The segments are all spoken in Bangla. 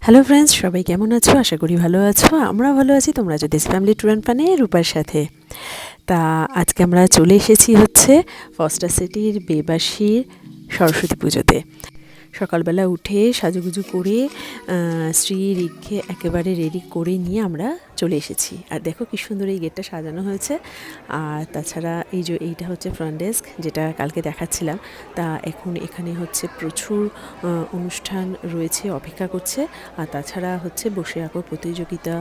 হ্যালো ফ্রেন্ডস, সবাই কেমন আছো? আশা করি ভালো আছো। আমরা ভালো আছি। তোমরা যদি ফ্যামিলি ট্যুর অ্যান্ড ফানে রূপার সাথে। তা আজকে আমরা চলে এসেছি হচ্ছে ফস্টার সিটির বেবাসীর সরস্বতী পুজোতে। সকালবেলা উঠে সাজুগুজু করে শ্রী রিককে একেবারে রেডি করে নিয়ে আমরা চলে এসেছি। আর দেখো কি সুন্দর এই গেটটা সাজানো হয়েছে। আর তাছাড়া এইটা হচ্ছে ফ্রন্ট ডেস্ক, যেটা কালকে দেখাচ্ছিলাম। তা এখন এখানে হচ্ছে প্রচুর অনুষ্ঠান রয়েছে, অপেক্ষা করছে। আর তাছাড়া হচ্ছে বসে আঁকো প্রতিযোগিতা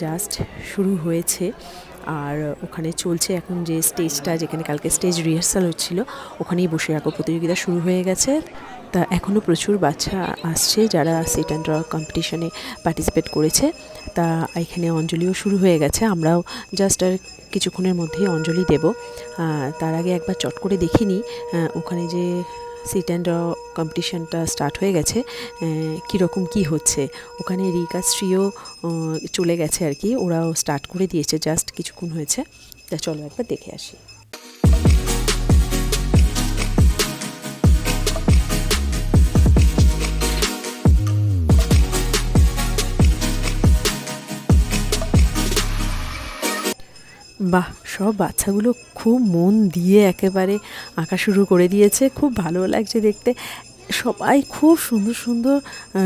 জাস্ট শুরু হয়েছে। আর ওখানে চলছে এখন যে স্টেজটা, যেখানে কালকে স্টেজ রিহার্সাল হচ্ছিল, ওখানেই বসে আঁকো প্রতিযোগিতা শুরু হয়ে গেছে। তা এখনও প্রচুর বাচ্চা আসছে যারা সিট অ্যান্ড ড্র কম্পিটিশনে পার্টিসিপেট করেছে। তা এখানে অঞ্জলিও শুরু হয়ে গেছে। আমরাও জাস্ট আর কিছুক্ষণের মধ্যেই অঞ্জলি দেব। তার আগে একবার চট করে দেখিনি ওখানে যে সিট অ্যান্ড ড্র কম্পিটিশনটা স্টার্ট হয়ে গেছে, কীরকম কী হচ্ছে। ওখানে রিকা শ্রীও চলে গেছে আর কি, ওরাও স্টার্ট করে দিয়েছে, জাস্ট কিছুক্ষণ হয়েছে। তা চলো একবার দেখে আসি। বাহ, সব বাচ্চাগুলো খুব মন দিয়ে একেবারে আঁকা শুরু করে দিয়েছে। খুব ভালো লাগছে দেখতে। সবাই খুব সুন্দর সুন্দর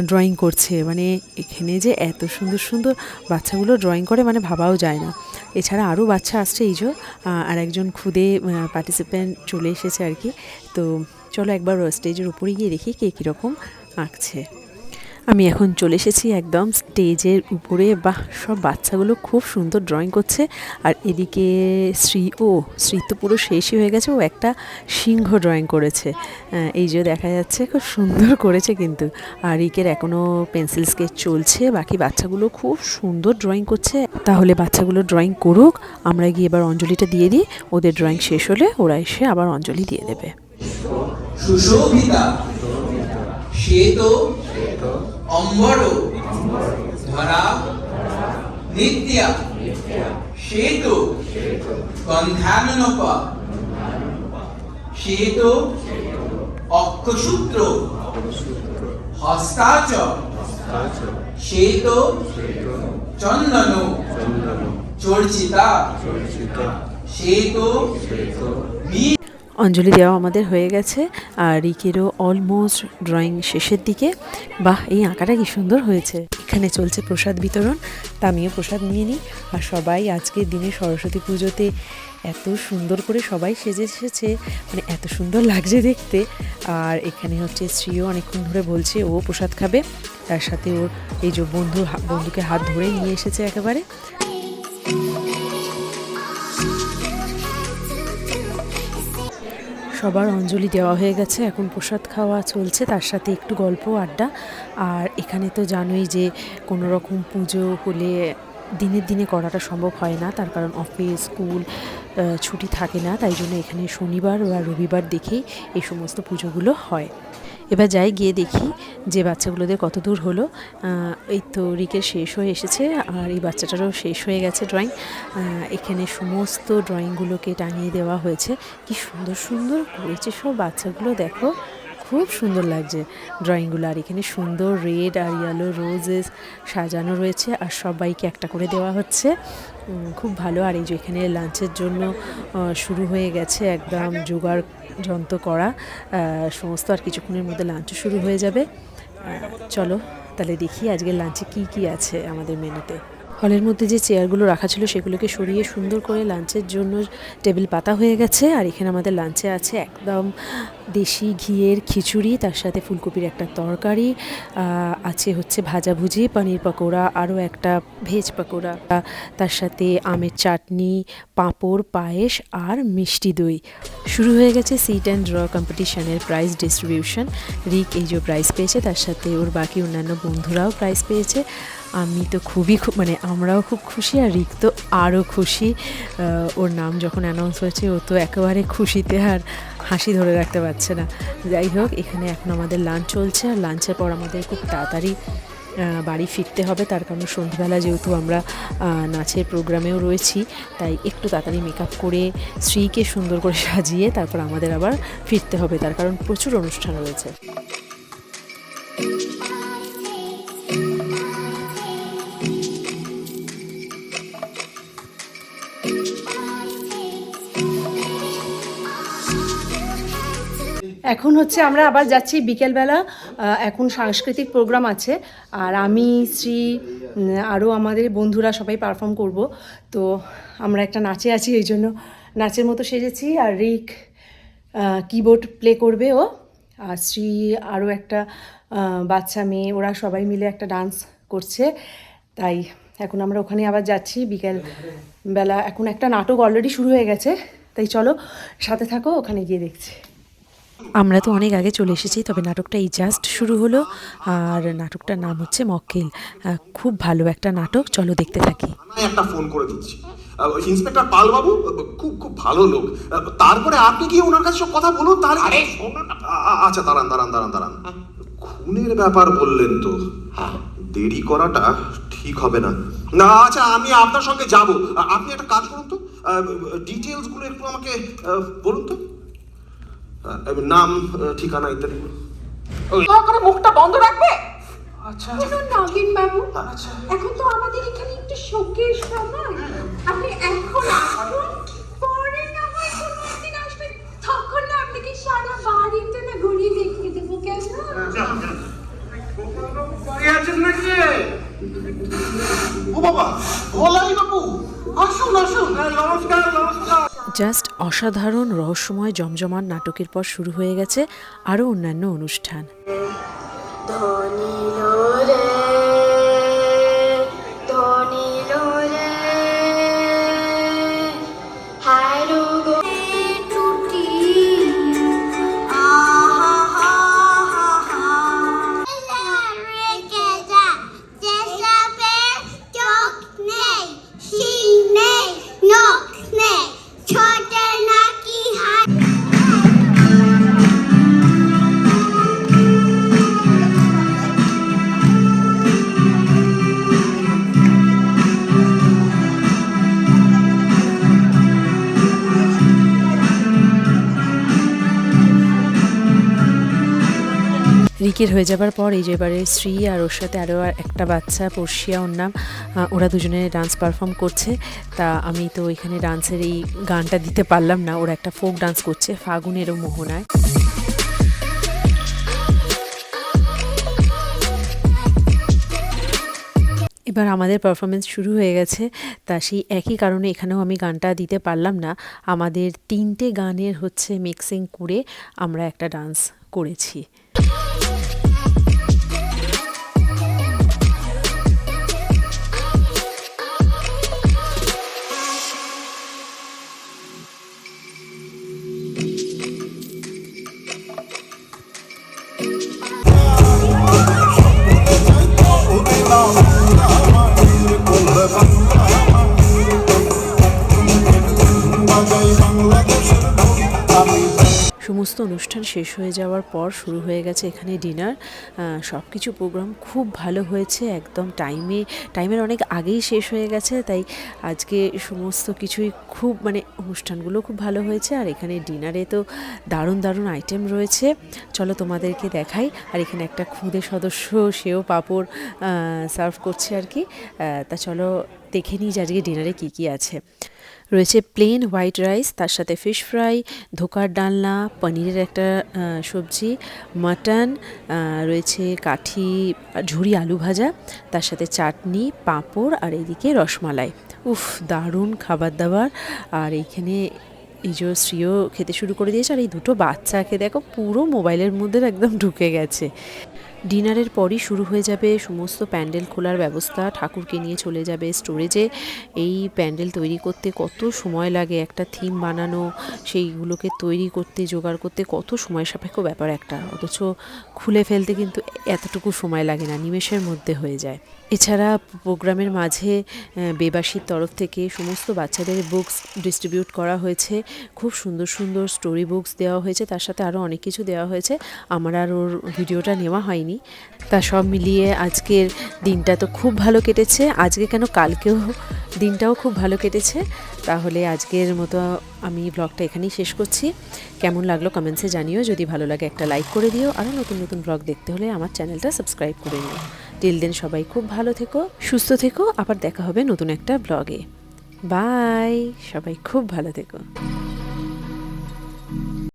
ড্রয়িং করছে। মানে এখানে যে এত সুন্দর সুন্দর বাচ্চাগুলো ড্রয়িং করে মানে ভাবাও যায় না। এছাড়া আরও বাচ্চা আসছে, এই যে আর একজন খুদে পার্টিসিপেন্ট চলে এসেছে আর কি। তো চলো একবার স্টেজের উপরে গিয়ে দেখি কে কীরকম আঁকছে। আমি এখন চলে এসেছি একদম স্টেজের উপরে। বাহ, সব বাচ্চাগুলো খুব সুন্দর ড্রয়িং করছে। আর এদিকে শ্রী তো পুরো শেষই হয়ে গেছে। ও একটা সিংহ ড্রয়িং করেছে, এই যে দেখা যাচ্ছে, খুব সুন্দর করেছে কিন্তু। আর রিকের এখনও পেন্সিল স্কেচ চলছে। বাকি বাচ্চাগুলো খুব সুন্দর ড্রয়িং করছে। তাহলে বাচ্চাগুলো ড্রয়িং করুক, আমরা গিয়ে এবার অঞ্জলিটা দিয়ে দিই। ওদের ড্রয়িং শেষ হলে ওরা এসে আবার অঞ্জলি দিয়ে দেবে। সুশোভিতা শ্বেত অম্বর ধরা নিত্যা শ্বেত গন্ধাননপ শ্বেত অক্ষসূত্র হস্তাচ শ্বেত চন্দন চর্চিতা শ্বেত অঞ্জলি দেওয়া আমাদের হয়ে গেছে। আর রিকেরও অলমোস্ট ড্রয়িং শেষের দিকে। বাহ, এই আঁকাটা কি সুন্দর হয়েছে। এখানে চলছে প্রসাদ বিতরণ। তা আমিও প্রসাদ নিয়ে নিই। আর সবাই আজকের দিনে সরস্বতী পুজোতে এত সুন্দর করে সবাই সেজে এসেছে, মানে এত সুন্দর লাগছে দেখতে। আর এখানে হচ্ছে শ্রীও অনেকক্ষণ ধরে বলছে ও প্রসাদ খাবে। তার সাথে ওর এই যে বন্ধুকে হাত ধরে নিয়ে এসেছে একেবারে। সবার অঞ্জলি দেওয়া হয়ে গেছে, এখন প্রসাদ খাওয়া চলছে, তার সাথে একটু গল্প আড্ডা। আর এখানে তো জানোই যে কোনো রকম পুজো হলে দিনে করাটা সম্ভব হয় না, তার কারণ অফিস স্কুল ছুটি থাকে না। তাই জন্য এখানে শনিবার বা রবিবার দেখেই এই সমস্ত পুজোগুলো হয়। এবার যাই, গিয়ে দেখি যে বাচ্চাগুলোদের কত দূর হলো। এই তো রিকের শেষ হয়ে এসেছে, আর এই বাচ্চাটারও শেষ হয়ে গেছে ড্রয়িং। এখানে সমস্ত ড্রয়িংগুলোকে টাঙিয়ে দেওয়া হয়েছে। কি সুন্দর সুন্দর করেছে সব বাচ্চাগুলো, দেখো খুব সুন্দর লাগছে ড্রয়িংগুলো। আর এখানে সুন্দর রেড আর ইয়েলো রোজেস সাজানো রয়েছে, আর সবাইকে একটা করে দেওয়া হচ্ছে। খুব ভালো। আর এই যে এখানে লাঞ্চের জন্য শুরু হয়ে গেছে একদম জোগাড় যন্ত্র করা সমস্ত। আর কিছুক্ষণের মধ্যে লাঞ্চও শুরু হয়ে যাবে। চলো তাহলে দেখি আজকের লাঞ্চে কি কি আছে আমাদের মেনুতে। হলের মধ্যে যে চেয়ারগুলো রাখা ছিল সেগুলোকে সরিয়ে সুন্দর করে লাঞ্চের জন্য টেবিল পাতা হয়ে গেছে। আর এখানে আমাদের লাঞ্চে আছে একদম দেশি ঘিয়ের খিচুড়ি, তার সাথে ফুলকপির একটা তরকারি আছে, হচ্ছে ভাজাভুজি, পনির পকোড়া, আরও একটা ভেজ পকোড়া, তার সাথে আমের চাটনি, পাঁপড়, পায়েস আর মিষ্টি দই। শুরু হয়ে গেছে সিট অ্যান্ড ড্র কম্পিটিশনের প্রাইজ ডিস্ট্রিবিউশন। রিক এই যে প্রাইজ পেয়েছে, তার সাথে ওর বাকি অন্যান্য বন্ধুরাও প্রাইজ পেয়েছে। আমি তো মানে আমরাও খুব খুশি, আর রিক তো আরও খুশি। ওর নাম যখন অ্যানাউন্স হয়েছে ও তো একেবারে খুশিতে আর হাসি ধরে রাখতে পারছে না। যাই হোক, এখানে এখন আমাদের লাঞ্চ চলছে। আর লাঞ্চের পর আমাদের খুব তাড়াতাড়ি বাড়ি ফিরতে হবে, তার কারণ সন্ধ্যেবেলা যেহেতু আমরা নাচের প্রোগ্রামেও রয়েছি, তাই একটু তাড়াতাড়ি মেকআপ করে শ্রীকে সুন্দর করে সাজিয়ে তারপর আমাদের আবার ফিরতে হবে, তার কারণ প্রচুর অনুষ্ঠান রয়েছে। এখন হচ্ছে আমরা আবার যাচ্ছি বিকেলবেলা, এখন সাংস্কৃতিক প্রোগ্রাম আছে আর আমি শ্রী আরও আমাদের বন্ধুরা সবাই পারফর্ম করব। তো আমরা একটা নাচে আছি, এই জন্য নাচের মতো সেজেছি। আর রিক কিবোর্ড প্লে করবে ও, আর শ্রী আরও একটা বাচ্চা মেয়ে, ওরা সবাই মিলে একটা ডান্স করছে। তাই এখন আমরা ওখানে আবার যাচ্ছি বিকেলবেলা। এখন একটা নাটক অলরেডি শুরু হয়ে গেছে, তাই চলো সাথে থাকো, ওখানে গিয়ে দেখছি। আমরা তো অনেক আগে চলে এসেছি, তবে নাটকটা এই জাস্ট শুরু হলো। আর নাটকটার নাম হচ্ছে মক্কেল। খুব ভালো একটা নাটক, চলো দেখতে থাকি। একটা ফোন করে দিচ্ছি। ইন্সপেক্টর পাল বাবু খুব খুব ভালো লোক। তারপরে আপনি গিয়ে ওনার কাছে সব কথা বলুন। তাহলে আরে আচ্ছা দাঁড়ান। খুনের ব্যাপার বললেন তো, দেরি করাটা ঠিক হবে না। না আচ্ছা, আমি আপনার সঙ্গে যাব। আপনি একটা কাজ করুন তো, ডিটেলস গুলো একটু আমাকে বলুন তো, নাম, ঠিকানা ইত্যাদি। করে মুখটা বন্ধ রাখবে। আচ্ছা নগেন বাবু, এখন তো আমাদের এখানে একটু শোকের সময়। আপনি এখন আসুন, পরে না হয় কোনো একদিন আসবেন, তখন না আপনাকে সারা বাড়িটা না ঘুরিয়ে দেখিয়ে দেবো। কেমন? ও বাবা, ভোলাই বাবু, আসুন। নমস্কার। জাস্ট অসাধারণ রহস্যময় জমজমাট নাটকের পর শুরু হয়ে গেছে আরও অন্যান্য অনুষ্ঠান। রিকের হয়ে যাবার পর এই যে এবারে শ্রী আর ওর সাথে আরও একটা বাচ্চা, পর্ষিয়া ওর নাম, ওরা দুজনে ডান্স পারফর্ম করছে। তা আমি তো এখানে ডান্সের এই গানটা দিতে পারলাম না, ওরা একটা ফোক ডান্স করছে ফাগুনেরও মোহনায়। এবার আমাদের পারফরমেন্স শুরু হয়ে গেছে। তা সেই একই কারণে এখানেও আমি গানটা দিতে পারলাম না। আমাদের 3টে গানের হচ্ছে মিক্সিং করে আমরা একটা ডান্স করেছি। সমস্ত অনুষ্ঠান শেষ হয়ে যাওয়ার পর শুরু হয়ে গেছে এখানে ডিনার। সব কিছু প্রোগ্রাম খুব ভালো হয়েছে, একদম টাইমের অনেক আগেই শেষ হয়ে গেছে। তাই আজকে সমস্ত কিছুই খুব অনুষ্ঠানগুলো খুব ভালো হয়েছে। আর এখানে ডিনারে তো দারুণ আইটেম রয়েছে, চলো তোমাদেরকে দেখাই। আর এখানে একটা খুদে সদস্য, সেও পাঁপড় সার্ভ করছে আর কি। তা চলো দেখে নিই যে আজকে ডিনারে কী আছে। রয়েছে প্লেন হোয়াইট রাইস, তার সাথে ফিশ ফ্রাই, ধোকার ডালনা, পনিরের একটা সবজি, মাটন, রয়েছে কাঠি ঝুরি আলু ভাজা, তার সাথে চাটনি, পাঁপড়, আর এদিকে রসমালাই। উফ, দারুণ খাবার দাবার। আর এইখানে এই যে শ্রীও খেতে শুরু করে দিয়েছে। আর এই দুটো বাচ্চাকে দেখো, পুরো মোবাইলের মধ্যে একদম ঢুকে গেছে। ডিনারের পরই শুরু হয়ে যাবে সমস্ত প্যান্ডেল খোলার ব্যবস্থা। ঠাকুরকে নিয়ে চলে যাবে স্টোরেজে। এই প্যান্ডেল তৈরি করতে কত সময় লাগে, একটা থিম বানানো, সেইগুলোকে তৈরি করতে, জোগাড় করতে কত সময় সাপেক্ষ ব্যাপার একটা, অথচ খুলে ফেলতে কিন্তু এতটুকু সময় লাগে না, নিমেষের মধ্যে হয়ে যায়। এছাড়া প্রোগ্রামের মাঝে বেবাসীর তরফ থেকে সমস্ত বাচ্চাদের বুকস ডিস্ট্রিবিউট করা হয়েছে। খুব সুন্দর স্টোরি বুকস দেওয়া হয়েছে, তার সাথে আরও অনেক কিছু দেওয়া হয়েছে। আমার আর ওর ভিডিওটা নেওয়া হয়নি। তা সব মিলিয়ে আজকের দিনটা তো খুব ভালো কেটেছে। আজকে কেন, কালকেও দিনটাও খুব ভালো কেটেছে। তাহলে আজকের মতো আমি ব্লগটা এখানেই শেষ করছি। কেমন লাগলো কমেন্টসে জানিও। যদি ভালো লাগে একটা লাইক করে দিও। আরও নতুন ব্লগ দেখতে হলে আমার চ্যানেলটা সাবস্ক্রাইব করে নিও। টিল দেন সবাই খুব ভালো থেকো, সুস্থ থেকো। আবার দেখা হবে নতুন একটা ব্লগে। বাই, সবাই খুব ভালো থেকো।